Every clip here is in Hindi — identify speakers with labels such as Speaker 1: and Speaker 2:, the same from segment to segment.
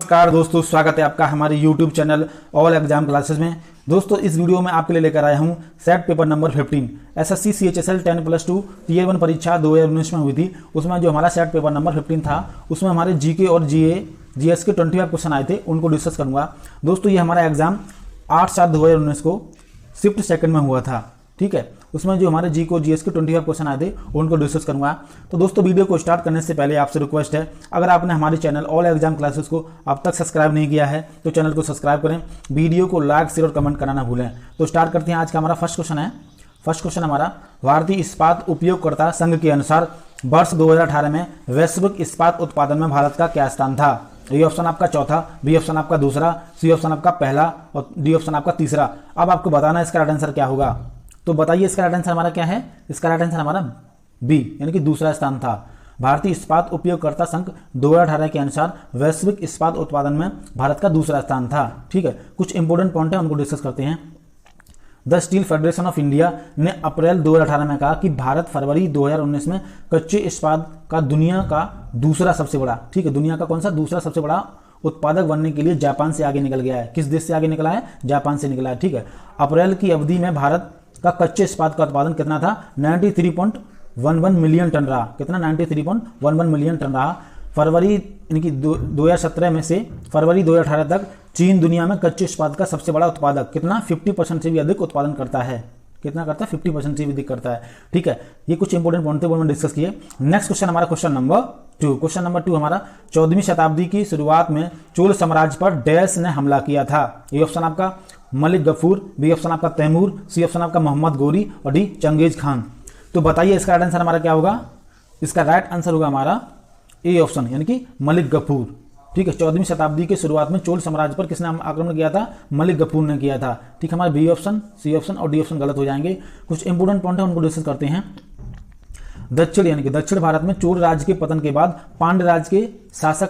Speaker 1: नमस्कार दोस्तों, स्वागत है आपका हमारे YouTube channel all exam classes में। दोस्तों इस वीडियो में आपके लिए लेकर आया हूं set paper number 15 SSC CHSL 10+2 Tier 1 परीक्षा 2019 में हुई थी। उसमें जो हमारा सेट पेपर नंबर 15 था उसमें हमारे जीके और जीएस के 25 क्वेश्चन आए थे, उनको डिस्कस करूंगा। दोस्तों ये हमारा एग्जाम 8/7/2019 को शिफ्ट सेकंड में हुआ था, ठीक है। उसमें जो हमारे जी को जीएस के 25 क्वेश्चन आए थे उनको डिस्कस करूंगा। तो दोस्तों वीडियो को स्टार्ट करने से पहले आपसे रिक्वेस्ट है, अगर आपने हमारे चैनल ऑल एग्जाम क्लासेस को अब तक सब्सक्राइब नहीं किया है तो चैनल को सब्सक्राइब करें, वीडियो को लाइक शेयर और कमेंट करना ना भूलें। तो स्टार्ट करते हैं। आज का हमारा फर्स्ट क्वेश्चन है। फर्स्ट क्वेश्चन हमारा, भारतीय इस्पात उपयोगकर्ता संघ के अनुसार वर्ष 2018 में वैश्विक इस्पात उत्पादन में भारत का क्या स्थान था? ए ऑप्शन आपका चौथा, बी ऑप्शन आपका दूसरा, सी ऑप्शन आपका पहला और डी ऑप्शन आपका तीसरा। अब आपको बताना है इसका राइट आंसर क्या होगा। तो बताइए इसका राइट आंसर हमारा क्या है। इसका राइट आंसर हमारा बी यानी कि दूसरा स्थान था। भारतीय इस्पात उपयोगकर्ता संघ 2018 के अनुसार वैश्विक इस्पात उत्पादन में भारत का दूसरा स्थान था, ठीक है। कुछ इंपोर्टेंट पॉइंट है उनको डिस्कस करते हैं। The steel federation of India ने अप्रैल 2018 में कहा कि भारत फरवरी 2019 में कच्चे इस्पात का दुनिया का दूसरा सबसे बड़ा, ठीक है, दुनिया का कौन सा दूसरा सबसे बड़ा उत्पादक बनने के लिए जापान से आगे निकल गया है। किस देश से आगे निकला है? जापान से निकला है, ठीक है। अप्रैल की अवधि में भारत का कच्चे इस्पात का उत्पादन कितना था? 93.11 मिलियन टन रहा। कितना? 93.11 मिलियन टन रहा। फरवरी यानी कि 2017 में से फरवरी 2018 तक चीन दुनिया में कच्चे इस्पात का सबसे बड़ा उत्पादक, कितना? 50% से भी अधिक उत्पादन करता है। कितना करता है? 50% से भी अधिक करता है, ठीक है। ये कुछ इंपोर्टेंट पॉइंट थे वो मैंने डिस्कस किए। नेक्स्ट क्वेश्चन हमारा क्वेश्चन नंबर 2। क्वेश्चन नंबर 2 हमारा, 14वीं शताब्दी की शुरुआत में चोल साम्राज्य पर डैश ने हमला किया था? ए ऑप्शन आपका मलिक गफूर, बी ऑप्शन आपका तैमूर, सी ऑप्शन आपका मोहम्मद गोरी और डी चंगेज खान। तो बताइए इसका राइट आंसर हमारा क्या होगा। इसका राइट आंसर होगा हमारा ए ऑप्शन यानी कि मलिक गफूर, ठीक है। 14वीं शताब्दी के शुरुआत में चोल साम्राज्य पर किसने आक्रमण किया था? मलिक गफूर ने किया था, ठीक है। हमारे बी ऑप्शन, सी ऑप्शन और डी ऑप्शन गलत हो जाएंगे। कुछ इंपोर्टेंट पॉइंट है उनको डिस्कस करते हैं। दक्षिण यानी कि दक्षिण भारत में चोल राज्य के पतन के बाद पांड्य राज्य के शासक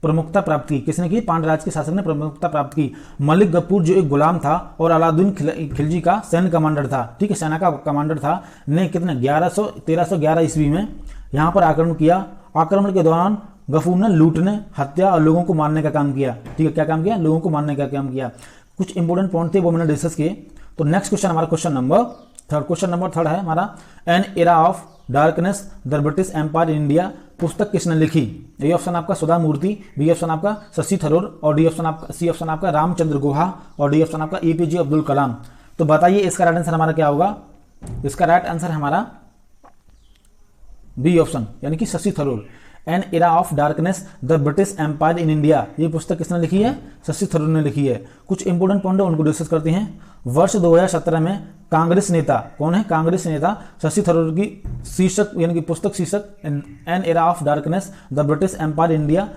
Speaker 1: प्रमुखता प्राप्त की। किसने की? पांड्य राज्य के शासक ने प्रमुखता प्राप्त की। मलिक गफूर जो एक गुलाम था और अलाउद्दीन खिलजी का सैन्य कमांडर था, ठीक है, सेना का कमांडर था, ने कितने 1311 ईस्वी में यहाँ पर आक्रमण किया। आक्रमण के दौरान गफूर ने लूटने, हत्या और लोगों को मारने का काम किया, ठीक है। क्या काम किया? लोगों को मारने का काम किया। कुछ इंपोर्टेंट पॉइंट थे वो मैंने डिस्कस किए। तो नेक्स्ट क्वेश्चन हमारा क्वेश्चन नंबर 3। क्वेश्चन नंबर 3 है हमारा, an era of darkness the British empire in India पुस्तक किसने लिखी? ए ऑप्शन आपका सुधा मूर्ति, बी ऑप्शन आपका शशि थरूर और डी ऑप्शन आपका, सी ऑप्शन आपका रामचंद्र गुहा और डी ऑप्शन आपका एपीजे अब्दुल कलाम। तो बताइए इसका राइट आंसर हमारा क्या होगा। इसका राइट आंसर हमारा बी ऑप्शन यानी कि Shashi Tharoor. An era of darkness the British empire in India, ये पुस्तक किसने लिखी है? शशि थरूर ने लिखी है। कुछ इंपोर्टेंट पॉइंट है उनको डिस्कस करते हैं। वर्ष 2017 में कांग्रेस नेता कौन है? कांग्रेस नेता शशि थरूर की शीर्षक यानी कि पुस्तक शीर्षक an era of darkness the British empire in India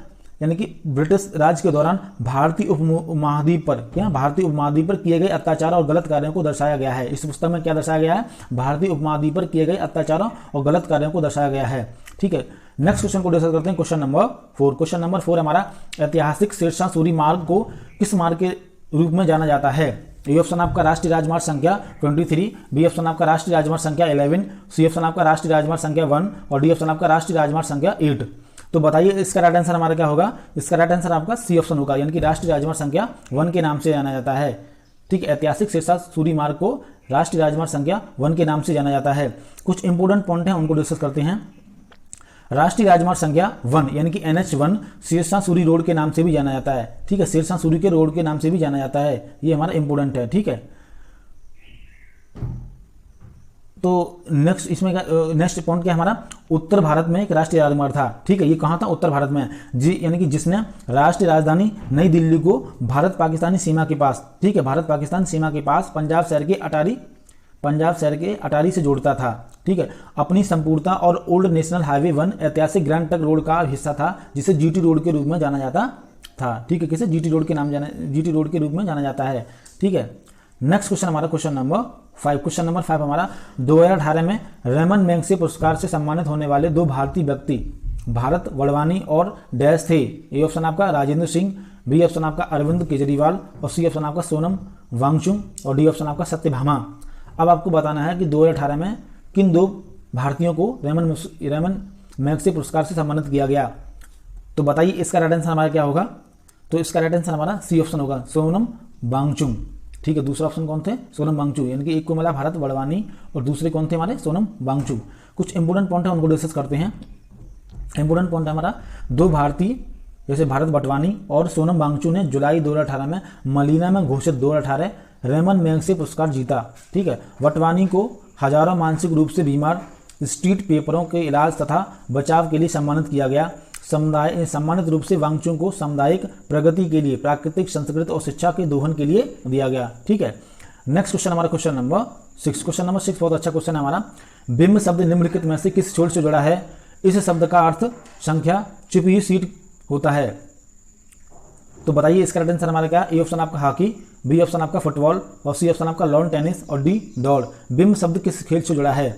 Speaker 1: यानी कि ब्रिटिश राज के दौरान भारतीय उपमहाद्वीप पर, क्या भारतीय उपमहाद्वीप पर किए गए अत्याचार और गलत कार्यों को दर्शाया गया है। इस पुस्तक में क्या दर्शाया गया है? भारतीय उपमहाद्वीप पर किए गए अत्याचारों और गलत कार्यों को दर्शाया गया है, ठीक है। नेक्स्ट क्वेश्चन को डिस्कस करते हैं। Question number 4। क्वेश्चन नंबर 4 हमारा, ऐतिहासिक शेरशाह सूरी मार्ग को किस मार्ग के रूप में जाना जाता है? ए ऑप्शन आपका राष्ट्रीय राजमार्ग संख्या 23, बी ऑप्शन आपका राष्ट्रीय राजमार्ग संख्या 11, सी ऑप्शन आपका राष्ट्रीय राजमार्ग संख्या 1 और डी ऑप्शन आपका राष्ट्रीय राजमार्ग संख्या 8। तो बताइए इसका राइट आंसर हमारा क्या होगा। इसका राइट आंसर आपका सी ऑप्शन होगा यानी कि राष्ट्रीय राजमार्ग संख्या 1 के नाम से जाना जाता है, ठीक है। ऐतिहासिक शेरशाह सूरी मार्ग को राष्ट्रीय राजमार्ग संख्या 1 के नाम से जाना जाता है। कुछ इंपोर्टेंट पॉइंट हैं उनको डिस्कस करते हैं। राष्ट्रीय राजमार्ग संख्या 1 यानी कि NH1 शेरशाह सूरी रोड के नाम से भी जाना जाता है, ठीक है। शेरशाह सूरी के रोड के नाम से भी जाना जाता है, ये हमारा इंपोर्टेंट है, ठीक है। तो नेक्स्ट इसमें नेक्स्ट पॉइंट क्या हमारा, उत्तर भारत में एक राष्ट्रीय राजमार्ग था, ठीक है। ये कहाँ था? उत्तर भारत में, जी यानी कि जिसने राष्ट्रीय राजधानी नई दिल्ली को भारत पाकिस्तानी सीमा के पास, ठीक है, भारत पाकिस्तान सीमा के पास पंजाब शहर के अटारी से जोड़ता था, ठीक है। अपनी संपूर्णता और ओल्ड नेशनल हाईवे 1 ऐतिहासिक ग्रैंड ट्रंक रोड का हिस्सा था जिसे जीटी रोड के रूप में जाना जाता था, ठीक है। किसे? जीटी रोड के रूप में जाना जाता है, ठीक है। नेक्स्ट क्वेश्चन हमारा क्वेश्चन नंबर 5। क्वेश्चन नंबर 5 हमारा, 2018 में रेमन मैग्सेसे पुरस्कार से सम्मानित होने वाले 2 भारतीय व्यक्ति भारत वडवानी और डैश थे। ए ऑप्शन आपका राजेंद्र सिंह, बी ऑप्शन आपका अरविंद केजरीवाल और सी ऑप्शन आपका सोनम वांगचुक और डी ऑप्शन आपका सत्यभामा। अब आपको बताना है कि 2018 में किन 2 भारतीयों को रेमन मैग्सेसे पुरस्कार से सम्मानित किया गया। तो बताइए इसका राइट आंसर हमारा क्या होगा। तो इसका राइट आंसर हमारा सी ऑप्शन होगा, सोनम वांगचुक। ठीक है, दूसरा ऑप्शन कौन थे? सोनम वांगचुक, यानी कि एक को मिला भारत वडवानी और दूसरे कौन थे हमारे? सोनम वांगचुक। कुछ इंपोर्टेंट पॉइंट है उनको डिस्कस करते हैं। इंपोर्टेंट पॉइंट है हमारा, दो भारतीय जैसे भारत वटवानी और सोनम वांगचुक ने जुलाई 2018 में मलीना में घोषित 2018 रेमन मैग्सेसे पुरस्कार जीता। ठीक है, वटवानी को हजारों मानसिक रूप से बीमार स्ट्रीट पेपरों के इलाज तथा बचाव के लिए सम्मानित किया गया। सम्मानित रूप से वांगचुक को सामुदायिक प्रगति के लिए, प्राकृतिक संस्कृति और शिक्षा के दोहन के लिए दिया गया। ठीक है, नेक्स्ट क्वेश्चन हमारा क्वेश्चन नंबर 6। क्वेश्चन नंबर 6 बहुत अच्छा क्वेश्चन है हमारा। बिंब शब्द निम्नलिखित में से किस छोर से जुड़ा है? इस शब्द का अर्थ संख्या छुपी हुई सीट होता है। तो बताइए इसका राइट आंसर हमारा क्या? ए ऑप्शन आपका हॉकी, बी ऑप्शन आपका फुटबॉल और सी ऑप्शन आपका लॉन टेनिस और डी दौड़। बिंब शब्द किस खेल से जुड़ा है?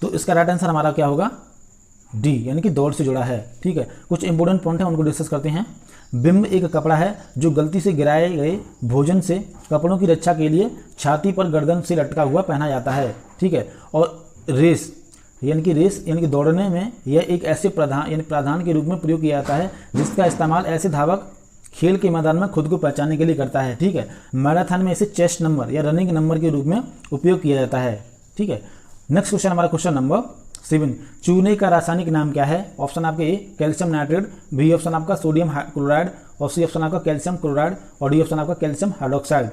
Speaker 1: तो इसका राइट आंसर हमारा क्या होगा? डी, यानी कि दौड़ से जुड़ा है। ठीक है, कुछ इंपोर्टेंट पॉइंट है उनको डिस्कस करते हैं। बिंब एक कपड़ा है जो गलती से गिराए गए भोजन से कपड़ों की रक्षा के लिए छाती पर गर्दन से लटका हुआ पहना जाता है। ठीक है, और रेस यानी कि दौड़ने में यह एक ऐसे प्रावधान के रूप में प्रयोग किया जाता है जिसका इस्तेमाल ऐसे धावक खेल के मैदान में खुद को पहचानने के लिए करता है। ठीक है, मैराथन में इसे चेस्ट नंबर या रनिंग नंबर के रूप में उपयोग किया जाता है। ठीक है, नेक्स्ट क्वेश्चन हमारा क्वेश्चन नंबर 7। चूने का रासायनिक नाम क्या है? ऑप्शन आपके A calcium nitrate, B option आपका सोडियम क्लोराइड और सी ऑप्शन आपका कैल्शियम क्लोराइड और डी ऑप्शन आपका कैल्शियम हाइड्रोक्साइड।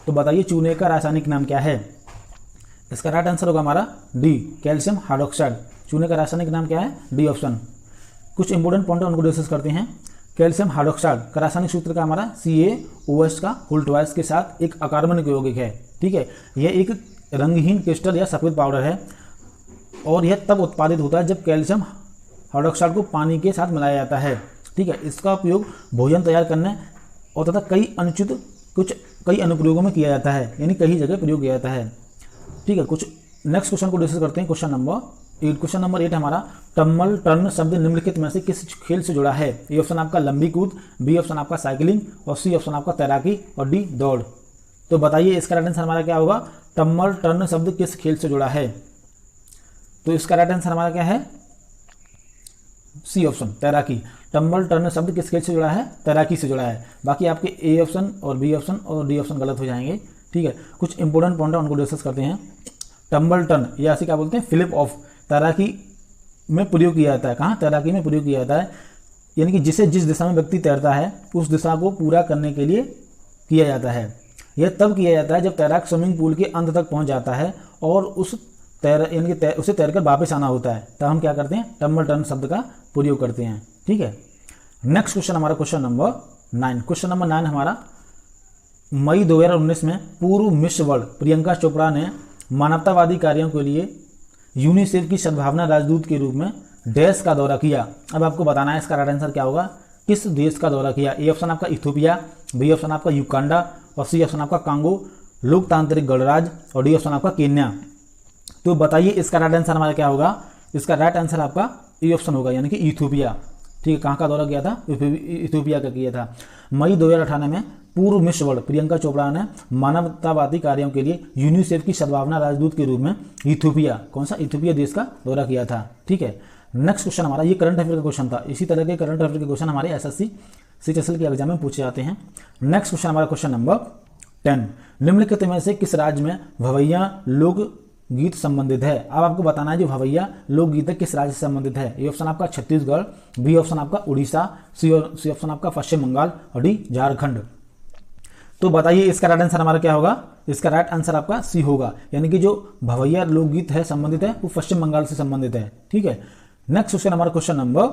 Speaker 1: तो बताइए चूने का रासायनिक नाम क्या है? इसका राइट आंसर होगा हमारा डी, कैल्शियम हाइड्रोक्साइड। चूने का रासायनिक नाम क्या है? D option. कुछ इंपोर्टेंट पॉइंट उनको डिस्कस करते हैं। कैल्शियम हाइड्रोक्साइड का रासायनिक सूत्र का हमारा CaOH का होल ट्वाइस के साथ एक अकार्बनिक यौगिक है। ठीक है, यह एक रंगहीन क्रिस्टल या सफेद पाउडर है और यह तब उत्पादित होता है जब कैल्शियम हाइड्रोक्साइड को पानी के साथ मिलाया जाता है। ठीक है, इसका उपयोग भोजन तैयार करने और तथा कई अनुप्रयोगों में किया जाता है, यानी कई जगह प्रयोग किया जाता है। ठीक है, कुछ नेक्स्ट क्वेश्चन को डिस्कस करते हैं। Question number 8। क्वेश्चन नंबर 8 हमारा, टम्बल टर्न शब्द निम्नलिखित में से किस खेल से जुड़ा है? ए ऑप्शन आपका लंबी कूद, बी ऑप्शन आपका साइकिलिंग और सी ऑप्शन आपका तैराकी और डी दौड़। तो बताइए इसका राइट आंसर हमारा क्या होगा? टम्बल टर्न शब्द किस खेल से जुड़ा है? तो इसका राइट आंसर हमारा क्या है? सी ऑप्शन तैराकी। टम्बल टर्न शब्द किस खेल से जुड़ा है? तैराकी से जुड़ा है। बाकी आपके ए ऑप्शन और बी ऑप्शन और डी ऑप्शन गलत हो जाएंगे। ठीक है, कुछ इंपोर्टेंट पॉइंट है उनको डिस्कस करते हैं। टम्बल टर्न या ऐसे क्या बोलते हैं? फ्लिप ऑफ तैराकी में प्रयोग किया जाता है। कहाँ? तैराकी में प्रयोग किया जाता है, यानी कि जिस दिशा में व्यक्ति तैरता है उस दिशा को पूरा करने के लिए किया जाता है। यह तब किया जाता है जब तैराक स्विमिंग पूल के अंत तक पहुंच जाता है और उसे तैरकर वापस आना होता है, तब हम क्या करते हैं? टम्बल टर्न शब्द का प्रयोग करते हैं। ठीक है, नेक्स्ट क्वेश्चन हमारा क्वेश्चन नंबर 9। क्वेश्चन नंबर 9 हमारा, मई 2019 में पूर्व मिस वर्ल्ड प्रियंका चोपड़ा ने मानवतावादी कार्यों के लिए यूनिसेफ की सद्भावना राजदूत के रूप में डैश का दौरा किया। अब आपको बताना है इसका राइट आंसर क्या होगा? किस देश का दौरा किया? ए ऑप्शन आपका इथियोपिया, बी ऑप्शन आपका युगांडा और सी ऑप्शन आपका कांगो लोकतांत्रिक गणराज्य और डी ऑप्शन आपका केन्या। तो बताइए इसका राइट आंसर हमारा क्या होगा? इसका राइट आंसर आपका ए ऑप्शन होगा, यानी कि इथियोपिया। ठीक है, कहाँ का दौरा किया था? इथियोपिया का किया था। मई 2018 में पूर्व मिस वर्ल्ड प्रियंका चोपड़ा ने मानवतावादी कार्यों के लिए यूनिसेफ की सद्भावना राजदूत के रूप में इथियोपिया, कौन सा? इथियोपिया देश का दौरा किया था। ठीक है, नेक्स्ट क्वेश्चन हमारा, ये करंट अफेयर का क्वेश्चन था। इसी तरह के करंट अफेयर के क्वेश्चन हमारे SSC CHSL के एग्जाम में पूछे जाते हैं। नेक्स्ट क्वेश्चन हमारा क्वेश्चन नंबर 10। निम्नलिखित में से किस राज्य में भवैया लोक गीत संबंधित है? अब आपको बताना है जो भवैया लोकगीत है किस राज्य से संबंधित है। ए ऑप्शन आपका छत्तीसगढ़, बी ऑप्शन आपका उड़ीसा, सी ऑप्शन आपका पश्चिम बंगाल और डी झारखंड। तो बताइए इसका राइट आंसर हमारा क्या होगा? इसका राइट आंसर आपका सी होगा, यानी कि जो भवैया लोकगीत है संबंधित है वो पश्चिम बंगाल से संबंधित है। ठीक है, नेक्स्ट क्वेश्चन हमारा क्वेश्चन नंबर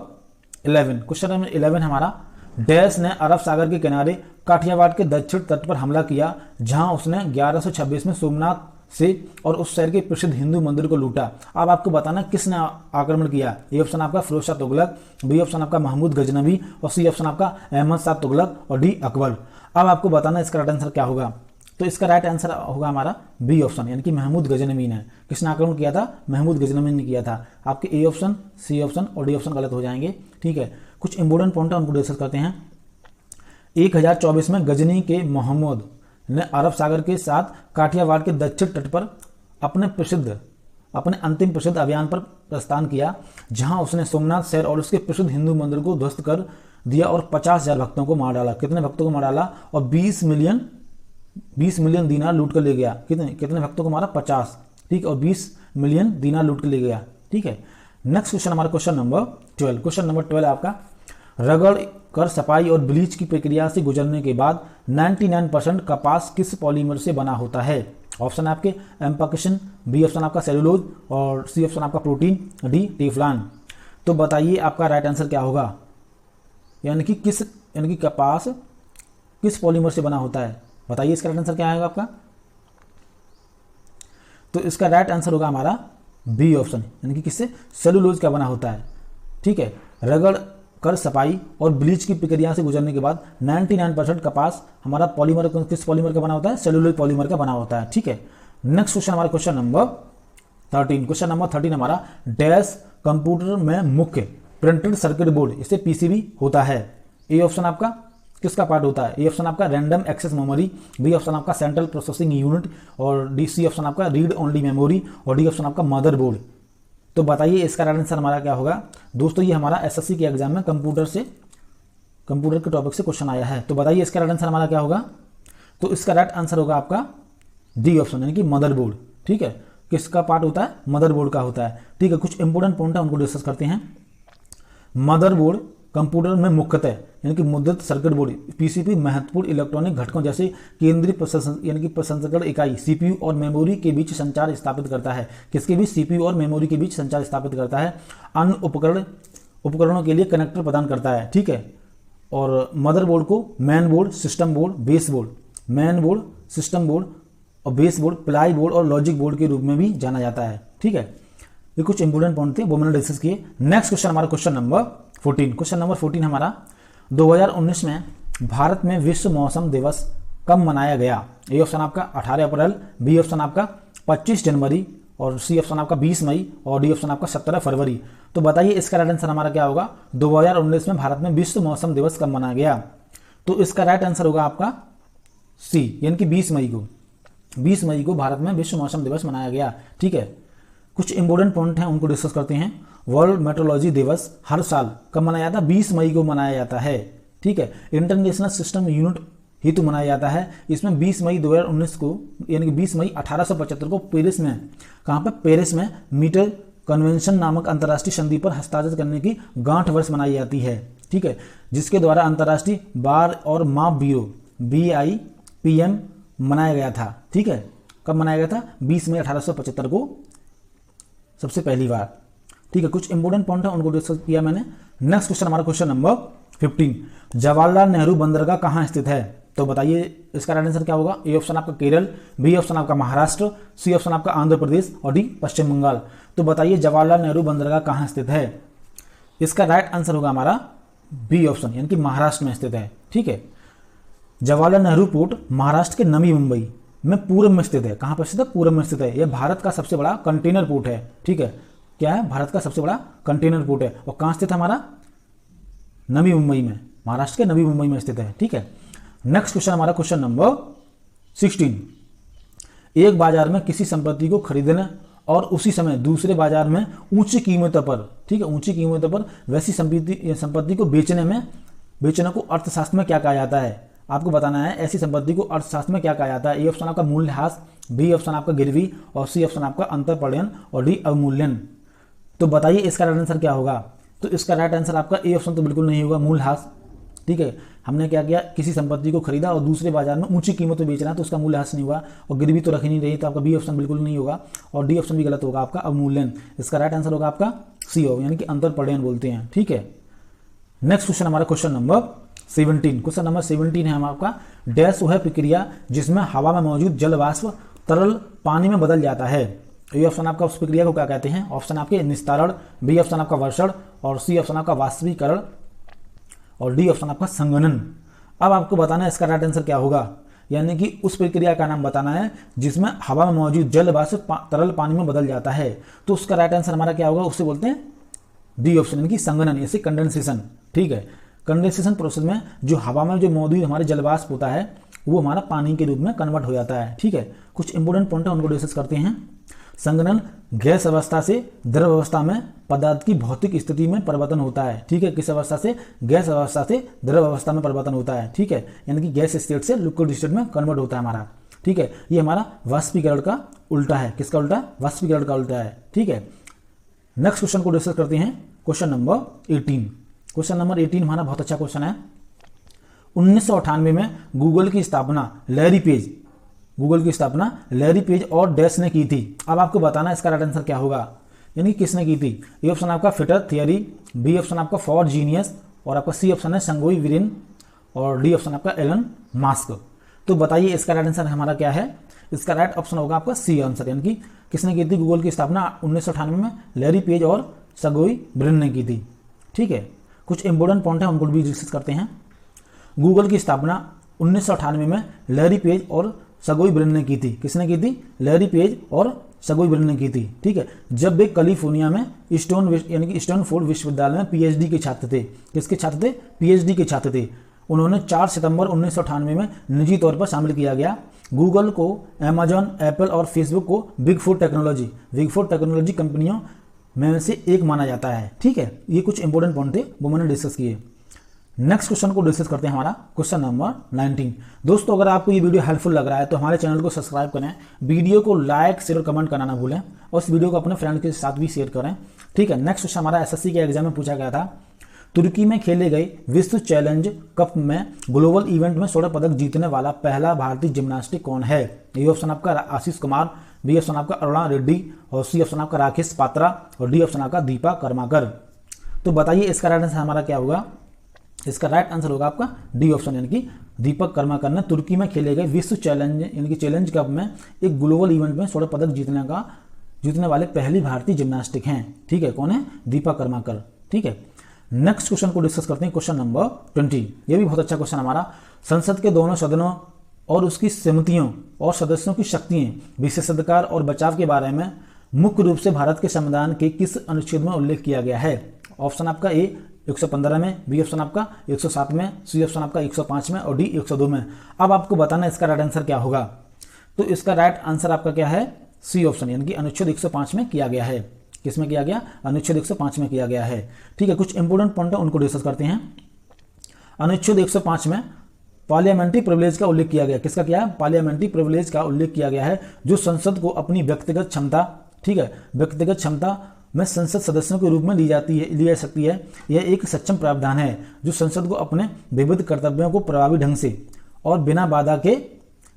Speaker 1: 11। क्वेश्चन नंबर 11 हमारा, डैश ने अरब सागर के किनारे काठियावाड़ के दक्षिण तट पर हमला किया, जहां उसने 1126 में सोमनाथ से और उस शहर के प्रसिद्ध हिंदू मंदिर को लूटा। अब आपको बताना किसने आक्रमण किया। ए ऑप्शन आपका फिरोज शाह तुगलक, बी ऑप्शन आपका महमूद गजनवी और सी ऑप्शन आपका अहमद शाह तुगलक और डी अकबर। अब आपको बताना इसका राइट आंसर क्या होगा। तो इसका राइट आंसर होगा हमारा बी ऑप्शन, यानी कि महमूद गजनवी ने। किसने आक्रमण किया था? महमूद गजनवी ने किया था। आपके ए ऑप्शन, सी ऑप्शन और डी ऑप्शन गलत हो जाएंगे। ठीक है, कुछ इंपोर्टेंट पॉइंट है उनको डिस्कस करते हैं। 1024 में गजनी के मोहम्मद ने अरब सागर के साथ काठियावाड़ के दक्षिण तट पर अपने अंतिम प्रसिद्ध अभियान पर प्रस्थान किया, जहां उसने सोमनाथ शहर और उसके प्रसिद्ध हिंदू मंदिर को ध्वस्त कर दिया और 50,000 भक्तों को मार डाला। कितने भक्तों को मार डाला? और 20 मिलियन दीनार लूट कर ले गया। कितने भक्तों को मारा? 50। ठीक है, और 20 मिलियन दीनार लूट कर ले गया। ठीक है, नेक्स्ट क्वेश्चन हमारा क्वेश्चन नंबर 12। क्वेश्चन नंबर 12 आपका, रगड़ कर सफाई और ब्लीच की प्रक्रिया से गुजरने के बाद 99% कपास किस पॉलीमर से बना होता है? ऑप्शन आपके एम्पाकेशन, बी ऑप्शन आपका सेलुलोज और सी ऑप्शन आपका प्रोटीन, डी टेफ्लॉन। तो बताइए आपका राइट आंसर क्या होगा? यानी कि कपास किस पॉलीमर से बना होता है? बताइए इसका राइट आंसर क्या आएगा आपका? तो इसका राइट आंसर होगा हमारा बी ऑप्शन, यानी कि किससे? सेलुलोज का बना होता है। ठीक है, रगड़ कर सफाई और ब्लीच की प्रक्रिया से गुजरने के बाद 99% कपास हमारा पॉलीमर किस पॉलीमर का बना होता है? सेलुलोज पॉलीमर का बना होता है। ठीक है, नेक्स्ट क्वेश्चन हमारा क्वेश्चन नंबर 13। क्वेश्चन नंबर 13 हमारा, डैश कंप्यूटर में मुख्य प्रिंटेड सर्किट बोर्ड, इसे पीसीबी होता है। ए ऑप्शन आपका किसका पार्ट होता है? ए ऑप्शन आपका random access memory, B option आपका सेंट्रल प्रोसेसिंग यूनिट और डी सी ऑप्शन आपका रीड ओनली मेमोरी और डी ऑप्शन आपका मदरबोर्ड। तो बताइए इसका राइट आंसर हमारा क्या होगा? दोस्तों ये हमारा एसएससी के एग्जाम में कंप्यूटर के टॉपिक से क्वेश्चन आया है। तो बताइए इसका राइट आंसर हमारा क्या होगा? तो इसका राइट आंसर होगा आपका डी ऑप्शन, यानी कि मदरबोर्ड। ठीक है, किसका पार्ट होता है? मदरबोर्ड का होता है। ठीक है, कुछ इंपोर्टेंट पॉइंट है उनको डिस्कस करते हैं। मदरबोर्ड कंप्यूटर में मुख्यतः यानी कि मुद्रित सर्किट बोर्ड पीसीबी महत्वपूर्ण इलेक्ट्रॉनिक घटकों जैसे केंद्रीय प्रसंस्करण इकाई सीपीयू और मेमोरी के बीच संचार स्थापित करता है। किसके बीच? सीपीयू और मेमोरी के बीच संचार स्थापित करता है। अन्य उपकरणों के लिए कनेक्टर प्रदान करता है। ठीक है, और मदरबोर्ड को main board, system board, base board, main board, system board और बेस बोर्ड, प्लाई बोर्ड और लॉजिक बोर्ड के रूप में भी जाना जाता है। ठीक है, ये कुछ इंपोर्टेंट पॉइंट थे वो मैंने डिस्कस किए। नेक्स्ट क्वेश्चन हमारा क्वेश्चन नंबर 14। क्वेश्चन नंबर 14 हमारा, 2019 में भारत में विश्व मौसम दिवस कब मनाया गया? ए ऑप्शन आपका 18 अप्रैल, बी ऑप्शन आपका 25 जनवरी और सी ऑप्शन आपका 20 मई और डी ऑप्शन आपका 17 फरवरी। तो बताइए इसका राइट आंसर हमारा क्या होगा? 2019 में भारत में विश्व मौसम दिवस कब मनाया गया? तो इसका राइट आंसर होगा आपका सी, यानी कि 20 मई को। 20 मई को भारत में विश्व मौसम दिवस मनाया गया। ठीक है, कुछ इंपोर्टेंट पॉइंट हैं उनको डिस्कस करते हैं। वर्ल्ड मेट्रोलॉजी दिवस हर साल कब मनाया जाता है? 20 मई को मनाया जाता है। ठीक है, इंटरनेशनल सिस्टम यूनिट हेतु मनाया जाता है। इसमें 20 मई 2019 को यानी कि 20 मई 1875 को पेरिस में, कहाँ पर? पेरिस में मीटर कन्वेंशन नामक अंतर्राष्ट्रीय संधि पर हस्ताक्षर करने की गांठ वर्ष मनाई जाती है। ठीक है, जिसके द्वारा अंतर्राष्ट्रीय बार और माप ब्यूरो BIPM मनाया गया था। ठीक है, कब मनाया गया था? 20 मई 1875 को सबसे पहली बार। ठीक है, कुछ इंपोर्टेंट पॉइंट है उनको डिस्कस किया मैंने। नेक्स्ट क्वेश्चन हमारा क्वेश्चन नंबर 15, जवाहरलाल नेहरू बंदरगाह कहाँ स्थित है? तो बताइए इसका राइट आंसर क्या होगा? ए ऑप्शन आपका केरल, बी ऑप्शन आपका महाराष्ट्र, सी ऑप्शन आपका आंध्र प्रदेश और डी पश्चिम बंगाल। तो बताइए जवाहरलाल नेहरू बंदरगाह कहाँ स्थित है? इसका राइट आंसर होगा हमारा बी ऑप्शन, यानी कि महाराष्ट्र में स्थित है। ठीक है, जवाहरलाल नेहरू पोर्ट महाराष्ट्र के नवी मुंबई में पूर्व में स्थित है। कहाँ पर स्थित है? पूर्व में स्थित है। यह भारत का सबसे बड़ा कंटेनर पोर्ट है। ठीक है, क्या है? भारत का सबसे बड़ा कंटेनर पोर्ट है। और कहाँ स्थित है हमारा? नवी मुंबई में, महाराष्ट्र के नवी मुंबई में स्थित है। ठीक है, नेक्स्ट क्वेश्चन हमारा क्वेश्चन नंबर 16, एक बाजार में किसी संपत्ति को खरीदने और उसी समय दूसरे बाजार में ऊंची कीमतों पर, ठीक है, ऊंची कीमतों पर वैसी संपत्ति को बेचने को अर्थशास्त्र में क्या कहा जाता है? आपको बताना है ऐसी संपत्ति को अर्थशास्त्र में क्या कहा जाता है। ए ऑप्शन आपका मूल्यह्रास, बी ऑप्शन आपका गिरवी और सी ऑप्शन आपका अंतरपणन और डी अवमूल्यन। तो बताइए इसका राइट आंसर क्या होगा? तो इसका राइट आंसर आपका ए ऑप्शन तो बिल्कुल नहीं होगा, मूल्यह्रास। ठीक है, हमने क्या किया? किसी संपत्ति को खरीदा और दूसरे बाजार में ऊंची कीमत में बेचना, तो उसका मूल्यह्रास नहीं हुआ और गिरवी तो रखी नहीं रही, तो आपका बी ऑप्शन बिल्कुल नहीं होगा और डी ऑप्शन भी गलत होगा आपका, अवमूल्यन। इसका राइट आंसर होगा आपका सी हो, यानी कि अंतरपणन बोलते हैं। ठीक है, नेक्स्ट क्वेश्चन हमारा क्वेश्चन नंबर 17। क्वेश्चन नंबर 17 है हमारा आपका, डैश वह प्रक्रिया जिसमें हवा में मौजूद जल वाष्प तरल पानी में बदल जाता है। ए ऑप्शन आपका उस प्रक्रिया को क्या कहते हैं? ऑप्शन आपके निस्तारण, बी ऑप्शन आपका वर्षण और सी ऑप्शन आपका वाष्पीकरण और डी ऑप्शन आपका संघनन। अब आपको बताना है इसका राइट आंसर क्या होगा, यानी कि उस प्रक्रिया का नाम बताना है जिसमें हवा में मौजूद जल वाष्प तरल पानी में बदल जाता है। तो उसका राइट आंसर हमारा क्या होगा? उससे बोलते हैं डी ऑप्शन, यानी कि संघनन, जैसे कंडेंसेशन। ठीक है, कंडेंसेशन प्रोसेस में जो हवा में जो मौजूद हमारे जलवाष्प होता है वो हमारा पानी के रूप में कन्वर्ट हो जाता है। ठीक है, कुछ इंपोर्टेंट पॉइंट है उनको डिस्कस करते हैं। संघनन गैस अवस्था से द्रव अवस्था में पदार्थ की भौतिक स्थिति में परिवर्तन होता है। ठीक है, किस अवस्था से? गैस अवस्था से द्रव अवस्था में परिवर्तन होता है। ठीक है, यानी कि गैस स्टेट से लिक्विड स्टेट में कन्वर्ट होता है हमारा। ठीक है, ये हमारा वाष्पीकरण का उल्टा है। किसका उल्टा? वाष्पीकरण का उल्टा है। ठीक है, नेक्स्ट क्वेश्चन को डिस्कस करते हैं। Question number 18। क्वेश्चन नंबर 18 हमारा बहुत अच्छा क्वेश्चन है। 1998 में गूगल की स्थापना लैरी पेज और डैश ने की थी। अब आपको बताना इसका राइट आंसर क्या होगा, यानी किसने की थी। ए ऑप्शन आपका फिटर थियरी, बी ऑप्शन आपका फॉर जीनियस, और आपका सी ऑप्शन है संगोई विरिन, और डी ऑप्शन आपका एलन मास्क। तो बताइए इसका राइट आंसर हमारा क्या है। इसका राइट ऑप्शन होगा आपका सी आंसर, यानी कि किसने की थी गूगल की स्थापना 1998 में लैरी पेज और संगोई विरिन ने की थी। ठीक है, कुछ इंपोर्टेंट पॉइंट है उनको भी डिस्कस करते हैं। गूगल की स्थापना 1998 में लैरी पेज और संगोई विरिन ने की थी। किसने की थी? लैरी पेज और संगोई विरिन ने की थी। ठीक है, जब वे कैलिफोर्निया में स्टैनफोर्ड विश्वविद्यालय में पीएचडी के छात्र थे। किसके छात्र थे? पीएचडी के छात्र थे। उन्होंने 4 सितंबर 1998 में निजी तौर पर शामिल किया गया। गूगल को, अमेजॉन, एप्पल और फेसबुक को बिग फोर टेक्नोलॉजी कंपनियों में से एक माना जाता है। ठीक है, ये कुछ इंपोर्टेंट पॉइंट थे वो मैंने डिस्कस किए। नेक्स्ट क्वेश्चन को डिस्कस करते हैं, हमारा क्वेश्चन नंबर 19। दोस्तों अगर आपको ये वीडियो हेल्पफुल लग रहा है तो हमारे चैनल को सब्सक्राइब करें, वीडियो को लाइक शेयर और कमेंट करना ना भूलें, और इस वीडियो को अपने फ्रेंड के साथ भी शेयर करें। ठीक है, नेक्स्ट क्वेश्चन हमारा एसएससी के एग्जाम में पूछा गया था। तुर्की में खेले गए विश्व चैलेंज कप में ग्लोबल इवेंट में स्वर्ण पदक जीतने वाला पहला भारतीय जिम्नास्टिक कौन है। ए ऑप्शन आपका आशीष कुमार, बी ऑप्शन आपका अरुणा रेड्डी, और सी ऑप्शन आपका राकेश पात्रा, और डी ऑप्शन आपका दीपा कर्माकर। तो बताइए इसका राइट आंसर हमारा क्या होगा। इसका राइट आंसर होगा आपका डी ऑप्शन, यानी कि दीपक कर्माकर ने तुर्की में खेले गए विश्व चैलेंज यानी कि चैलेंज कप में एक ग्लोबल इवेंट में स्वर्ण पदक जीतने वाले पहली भारतीय जिम्नास्टिक हैं। ठीक है, कौन है? दीपक कर्माकर। ठीक है, नेक्स्ट क्वेश्चन को डिस्कस करते हैं। क्वेश्चन नंबर 20, ये भी बहुत अच्छा क्वेश्चन हमारा। संसद के दोनों सदनों और उसकी समितियों और सदस्यों की शक्तियां, विशेषाधिकार और बचाव के बारे में मुख्य रूप से भारत के संविधान के किस अनुच्छेद में उल्लेख किया गया है। ऑप्शन आपका ए 115 में, बी ऑप्शन आपका 107 में, सी ऑप्शन आपका 105 में, और डी 102 में। अब आपको बताना इसका राइट आंसर क्या होगा। तो इसका राइट आंसर आपका क्या है? सी ऑप्शन, यानी कि अनुच्छेद 105 में किया गया है। किसमें किया गया? अनुच्छेद 105 में किया गया है। ठीक है, कुछ इंपोर्टेंट पॉइंट है उनको डिस्कस करते हैं। अनुच्छेद 105 में पार्लियामेंट्री प्रिविलेज का उल्लेख किया गया। किसका किया है? पार्लियामेंट्री प्रिविलेज का उल्लेख किया गया है, जो संसद को अपनी व्यक्तिगत क्षमता, ठीक है, व्यक्तिगत क्षमता में संसद सदस्यों के रूप में ली जा सकती है। यह एक सक्षम प्रावधान है जो संसद को अपने विविध कर्तव्यों को प्रभावी ढंग से और बिना बाधा के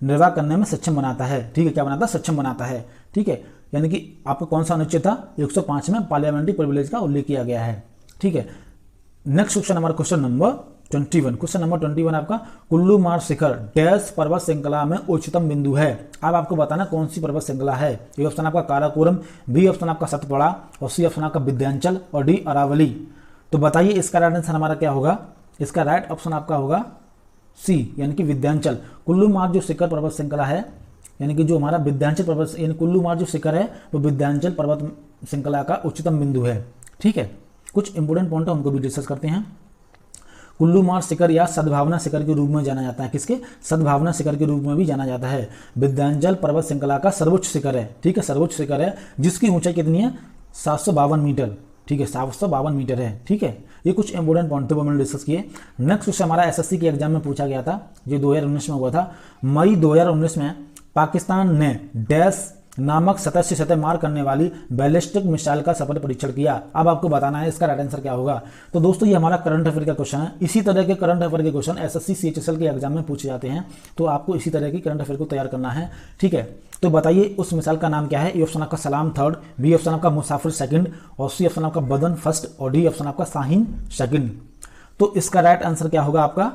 Speaker 1: निर्वाह करने में सक्षम बनाता है। ठीक है, क्या बनाता है? सक्षम बनाता है। ठीक है, यानी कि आपका कौन सा अनुच्छेद था? 105 में पार्लियामेंट्री प्रिविलेज का उल्लेख किया गया है। ठीक है, नेक्स्ट क्वेश्चन हमारा क्वेश्चन नंबर 21। क्वेश्चन नंबर 21 आपका कुल्लू मार शिखर डैश पर्वत श्रृंखला में उच्चतम बिंदु है। अब आपको बताना कौन सी पर्वत श्रृंखला है। ए ऑप्शन आपका काराकोरम, बी ऑप्शन आपका सतपड़ा, और सी ऑप्शन आपका विंध्याचल, और डी अरावली। तो बताइए इसका राइट आंसर हमारा क्या होगा। इसका राइट ऑप्शन आपका होगा सी, यानी कि विंध्याचल। कुल्लू मार जो शिखर पर्वत श्रृंखला है, यानी कि जो हमारा विंध्याचल पर्वत यानी कुल्लू मार जो शिखर है वो विंध्याचल पर्वत श्रृंखला का उच्चतम बिंदु है। ठीक है, कुछ इंपोर्टेंट पॉइंट है उनको भी डिस्कस करते हैं। कुल्लू मार शिखर या सद्भावना शिखर के रूप में जाना जाता है। किसके? सद्भावना शिखर के रूप में भी जाना जाता है। विंध्याचल पर्वत श्रृंखला का सर्वोच्च शिखर है। ठीक है, सर्वोच्च शिखर है जिसकी ऊंचाई कितनी है? 752 मीटर। ठीक है, 752 मीटर है। ठीक है, ये कुछ इंपोर्टेंट पॉइंट थे वो मैंने डिस्कस किए। नेक्स्ट क्वेश्चन हमारा एसएससी के एग्जाम में पूछा गया था, जो 2019 में हुआ था। मई 2019 में पाकिस्तान ने डैश नामक सतह से सतह मार करने वाली बैलिस्टिक मिसाइल का सफल परीक्षण किया। अब आपको बताना है इसका राइट आंसर क्या होगा। तो दोस्तों ये हमारा करंट अफेयर का क्वेश्चन है। इसी तरह के करंट अफेयर के क्वेश्चन एसएससी सीएचएसएल के एग्जाम में पूछे जाते हैं, तो आपको इसी तरह की करंट अफेयर को तैयार करना है। ठीक है, तो बताइए उस मिसाइल का नाम क्या है। ए ऑप्शन आपका सलाम थर्ड, बी ऑप्शन आपका मुसाफिर सेकंड, और सी ऑप्शन आपका बदन फर्स्ट, और डी ऑप्शन आपका शाहीन सेकंड। तो इसका राइट आंसर क्या होगा आपका?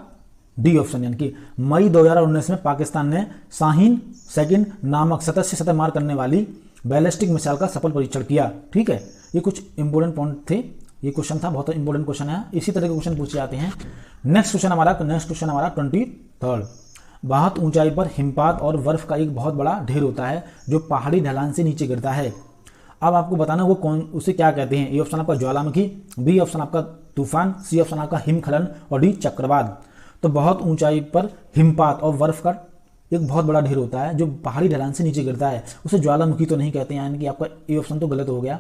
Speaker 1: डी ऑप्शन, यानी कि मई 2019 में पाकिस्तान ने शाहीन सेकंड नामक सतह से सतह मार करने वाली बैलिस्टिक मिसाइल का सफल परीक्षण किया। ठीक है, ये कुछ इंपोर्टेंट पॉइंट थे। ये क्वेश्चन था, बहुत इंपोर्टेंट क्वेश्चन है। इसी तरह के क्वेश्चन पूछे जाते हैं। नेक्स्ट क्वेश्चन हमारा 23rd। बहुत ऊंचाई पर हिमपात और बर्फ का एक बहुत बड़ा ढेर होता है जो पहाड़ी ढलान से नीचे गिरता है। अब आपको बताना वो कौन, उसे क्या कहते हैं। ए ऑप्शन आपका ज्वालामुखी, बी ऑप्शन आपका तूफान, सी ऑप्शन आपका हिमस्खलन, और डी चक्रवात। तो बहुत ऊंचाई पर हिमपात और बर्फ का एक बहुत बड़ा ढेर होता है जो पहाड़ी ढलान से नीचे गिरता है, उसे ज्वालामुखी तो नहीं कहते हैं, यानी कि आपका ए ऑप्शन तो गलत हो गया,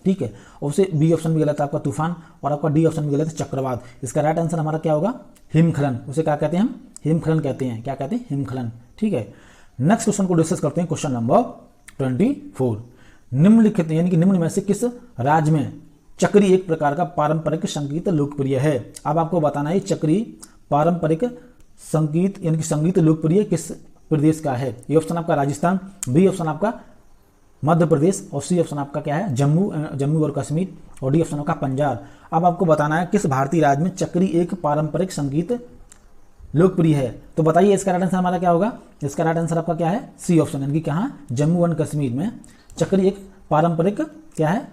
Speaker 1: ठीक है। और उसे बी ऑप्शन भी गलत है आपका तूफान, और आपका डी ऑप्शन भी गलत है चक्रवात। इसका राइट आंसर हमारा क्या होगा? हिमस्खलन। उसे क्या कहते हैं हम? हिमस्खलन कहते हैं। क्या कहते हैं? हिमस्खलन, ठीक है। नेक्स्ट क्वेश्चन को डिस्कस करते हैं, क्वेश्चन नंबर 24। निम्नलिखित यानी कि निम्न में से किस राज्य में चक्री एक प्रकार का पारंपरिक संगीत लोकप्रिय है? अब आपको बताना है चक्री पारंपरिक संगीत यानी कि संगीत लोकप्रिय किस प्रदेश का है? ए ऑप्शन आपका राजस्थान, बी ऑप्शन आपका मध्य प्रदेश, और सी ऑप्शन आपका क्या है? जम्मू और कश्मीर, और डी ऑप्शन आपका पंजाब। अब आपको बताना है किस भारतीय राज्य में चक्री एक पारंपरिक संगीत लोकप्रिय है। तो बताइए इसका राइट आंसर हमारा क्या होगा? इसका राइट आंसर आपका क्या है? सी ऑप्शन, यानी कि कहाँ? जम्मू एंड कश्मीर में चक्री एक पारंपरिक क्या है?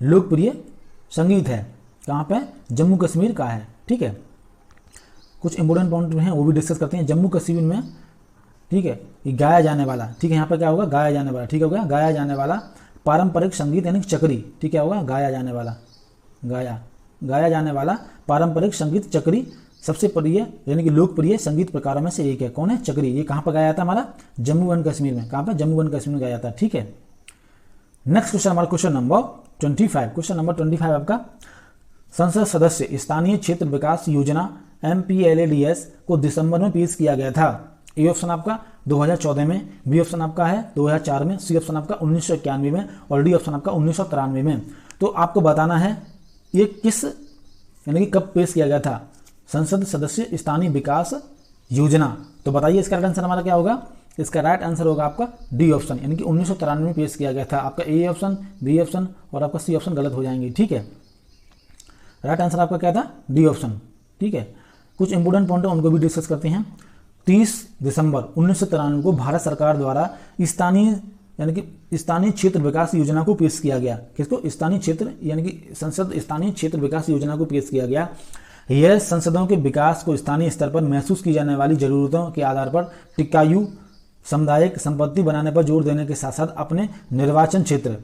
Speaker 1: लोकप्रिय संगीत है। कहाँ पे? जम्मू कश्मीर का है, ठीक है। कुछ इंपोर्टेंट पॉइंट हैं वो भी डिस्कस करते हैं। जम्मू कश्मीर में, ठीक है, ये गाया जाने वाला, ठीक है, यहाँ पर क्या होगा? गाया जाने वाला, ठीक हो गया, गाया जाने वाला पारंपरिक संगीत यानी चक्री, ठीक है, होगा गाया जाने वाला, गाया जाने वाला पारंपरिक संगीत चक्री सबसे प्रिय यानी कि लोकप्रिय संगीत प्रकारों में से एक है। कौन है? चक्री। ये कहाँ पर गाया जाता है हमारा? जम्मू एंड कश्मीर में। कहाँ पर? जम्मू एंड कश्मीर में गाया जाता है, ठीक है। नेक्स्ट क्वेश्चन हमारा क्वेश्चन नंबर 25। क्वेश्चन नंबर 25 आपका, संसद सदस्य स्थानीय क्षेत्र विकास योजना MPLADS को दिसंबर में पेश किया गया था। ए ऑप्शन आपका 2014 में, बी ऑप्शन आपका है 2004 में, सी ऑप्शन आपका 1991 में, और डी ऑप्शन आपका 1993 में। तो आपको बताना है ये किस यानी कि कब पेश किया गया था? संसद सदस्य स्थानीय विकास योजना। तो बताइए इसका राइट आंसर हमारा क्या होगा? इसका राइट आंसर होगा आपका डी ऑप्शन, यानी कि 1993 में पेश किया गया था। आपका ए ऑप्शन, बी ऑप्शन और आपका सी ऑप्शन गलत हो जाएंगे, ठीक है। राइट आंसर आपका क्या था? डी ऑप्शन, ठीक है। कुछ इंपोर्टेंट पॉइंट है उनको भी डिस्कस करते हैं। 30 दिसंबर 1993 को भारत सरकार द्वारा स्थानीय यानी कि स्थानीय क्षेत्र विकास योजना को पेश किया गया। किसको? स्थानीय क्षेत्र यानी कि संसद स्थानीय क्षेत्र विकास योजना को पेश किया गया। यह संसदों के विकास को स्थानीय स्तर पर महसूस की जाने वाली जरूरतों के आधार पर टिकाऊ सामुदायिक संपत्ति बनाने पर जोर देने के साथ साथ अपने निर्वाचन क्षेत्र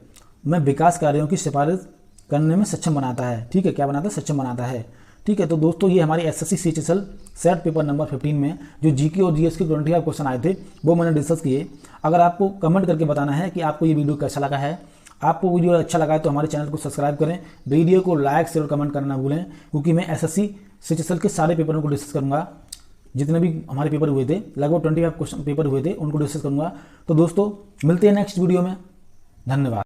Speaker 1: में विकास कार्यों की सिफारिश करने में सक्षम बनाता है, ठीक है। क्या बनाता है? सक्षम बनाता है, ठीक है। तो दोस्तों ये हमारी SSC CHSL set paper number 15 में जो GK और GS के 25 क्वेश्चन आए थे वो मैंने डिस्कस किए। अगर आपको कमेंट करके बताना है कि आपको ये वीडियो कैसा लगा है, आपको वीडियो अच्छा लगा है तो हमारे चैनल को सब्सक्राइब करें, वीडियो को लाइक शेयर और कमेंट करना ना भूलें, क्योंकि मैं SSC CHSL के सारे पेपरों को डिस्कस करूंगा। जितने भी हमारे पेपर हुए थे, लगभग 25 क्वेश्चन पेपर हुए थे, उनको डिस्कस करूंगा। तो दोस्तों मिलते हैं नेक्स्ट वीडियो में। धन्यवाद।